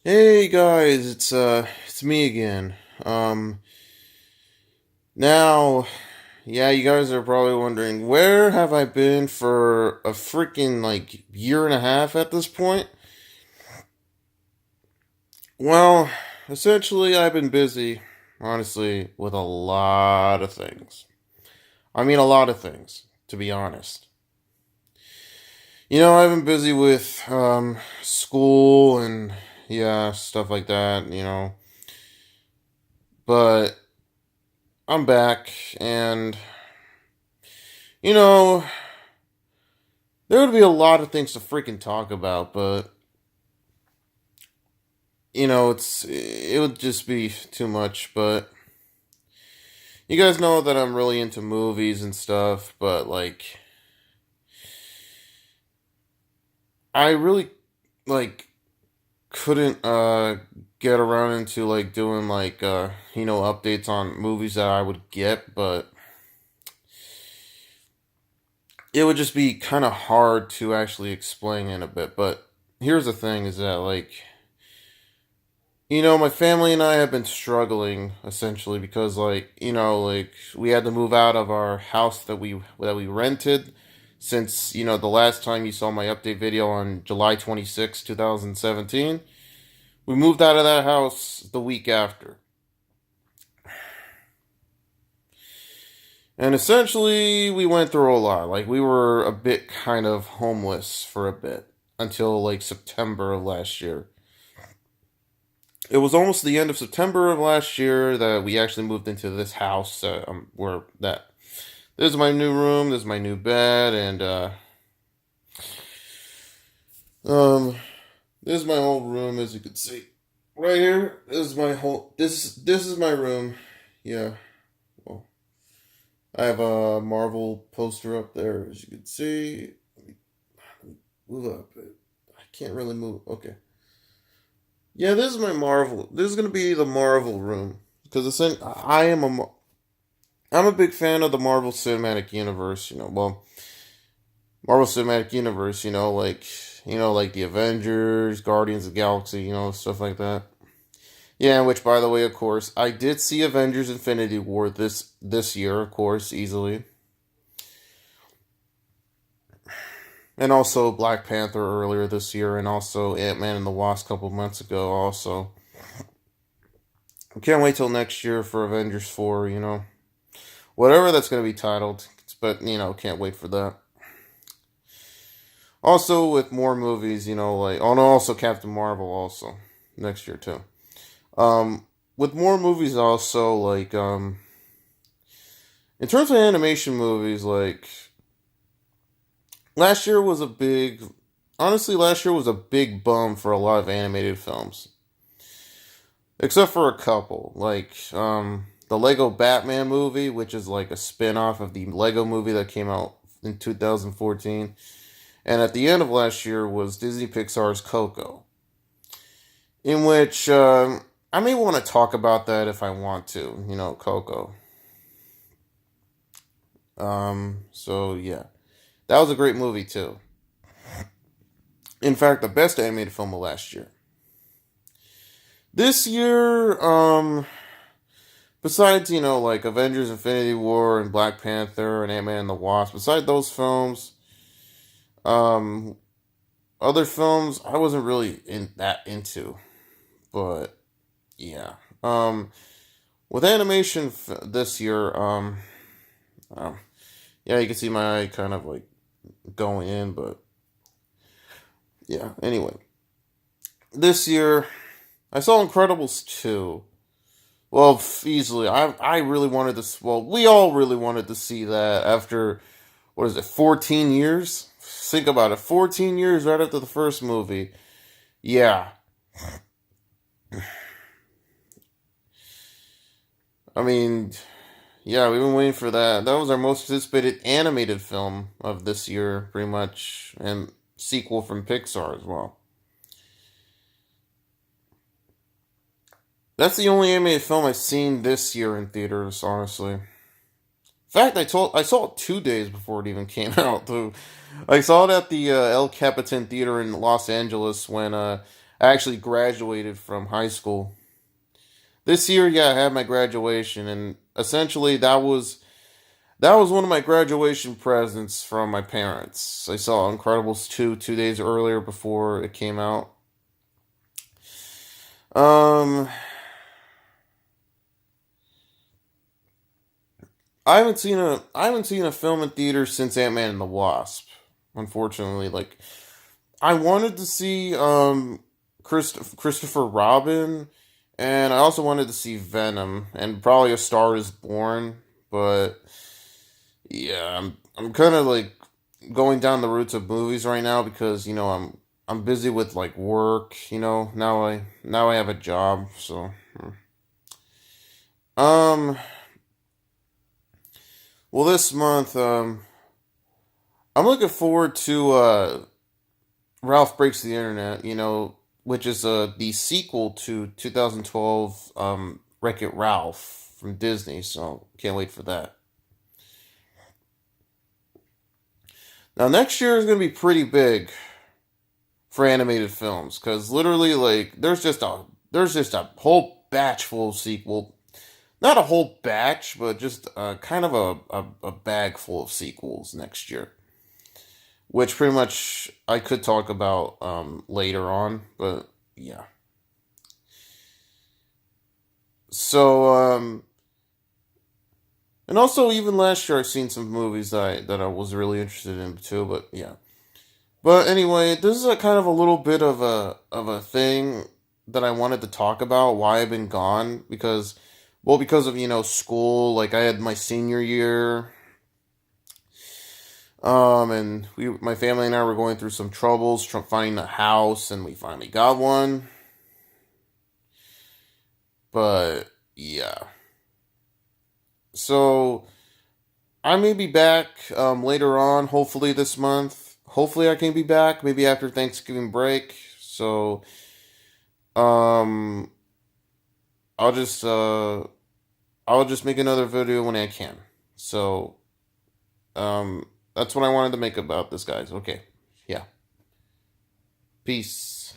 Hey guys, it's me again. Um now, yeah, you guys are probably wondering where have I been for a freaking like year and a half at this point? Well, essentially I've been busy, honestly, with a lot of things. I mean a lot of things, to be honest. I've been busy with school and yeah, stuff like that. But I'm back and you know, there would be a lot of things to freaking talk about, but it would just be too much. But you guys know that I'm really into movies and stuff, but like I really like couldn't get around into like doing like updates on movies that I would get, but it would just be kind of hard to actually explain in a bit. But here's the thing is that my family and I have been struggling essentially because like we had to move out of our house that we rented since, the last time you saw my update video on July 26, 2017. We moved out of that house the week after. And essentially we went through a lot. Like we were a bit kind of homeless for a bit until like September of last year. It was almost the end of September of last year that we actually moved into this house. Where that this is my new room, this is my new bed, and um, this is my whole room, as you can see right here. This is my room. Yeah, well, I have a Marvel poster up there, as you can see. Let me move up. I can't really move. Okay. Yeah, this is my Marvel. This is gonna be the Marvel room because I'm a big fan of the Marvel Cinematic Universe. Marvel Cinematic Universe. Like the Avengers, Guardians of the Galaxy. Stuff like that. Yeah, which by the way, of course, I did see Avengers: Infinity War this year, of course, easily, and also Black Panther earlier this year, and also Ant-Man and the Wasp a couple months ago. Also, I can't wait till next year for Avengers 4. Whatever that's going to be titled, but can't wait for that. Also, with more movies, like oh no, also Captain Marvel also next year too. With more movies also in terms of animation movies, like last year was a big honestly last year was a big bum for a lot of animated films. Except for a couple. Like the Lego Batman movie, which is like a spin-off of the Lego movie that came out in 2014. And at the end of last year was Disney Pixar's Coco, in which I may want to talk about that if I want to. Coco. So yeah, that was a great movie too. In fact, the best animated film of last year. This year, besides like Avengers: Infinity War and Black Panther and Ant-Man and the Wasp, besides those films, um, other films I wasn't really into, but yeah. With animation this year, um, yeah, you can see my eye kind of like going in, but yeah. Anyway, this year I saw Incredibles 2. Well, easily. I really wanted to. Well, we all really wanted to see that after what is it, 14 years? Think about it, 14 years right after the first movie. Yeah, I mean, yeah, we've been waiting for that. That was our most anticipated animated film of this year, pretty much, and sequel from Pixar as well. That's the only animated film I've seen this year in theaters, honestly. In fact, I saw it 2 days before it even came out. Too. I saw it at the El Capitan Theater in Los Angeles when I actually graduated from high school. This year, yeah, I had my graduation, and essentially that was one of my graduation presents from my parents. I saw Incredibles 2 2 days earlier before it came out. Um, I haven't seen a film in theaters since Ant-Man and the Wasp. Unfortunately, like I wanted to see Christopher Robin, and I also wanted to see Venom and probably A Star Is Born, but yeah, I'm kind of like going down the routes of movies right now because I'm busy with like work. Now I have a job, so um well this month I'm looking forward to Ralph Breaks the Internet. Which is the sequel to 2012 Wreck-It Ralph from Disney. So can't wait for that. Now next year is gonna be pretty big for animated films because literally like there's just a whole batch full of sequel, not a whole batch but just kind of a bag full of sequels next year, which pretty much I could talk about later on, but yeah. So and also even last year I've seen some movies that I was really interested in too, but yeah. But anyway, this is a kind of a little bit of a thing that I wanted to talk about why I've been gone because of school. Like I had my senior year, and my family and I were going through some troubles finding a house, and we finally got one. But yeah, so I may be back later on. Hopefully this month. Hopefully I can be back. Maybe after Thanksgiving break. So um, I'll just uh I'll just make another video when I can. So that's what I wanted to make about this, guys. Okay. Yeah. Peace.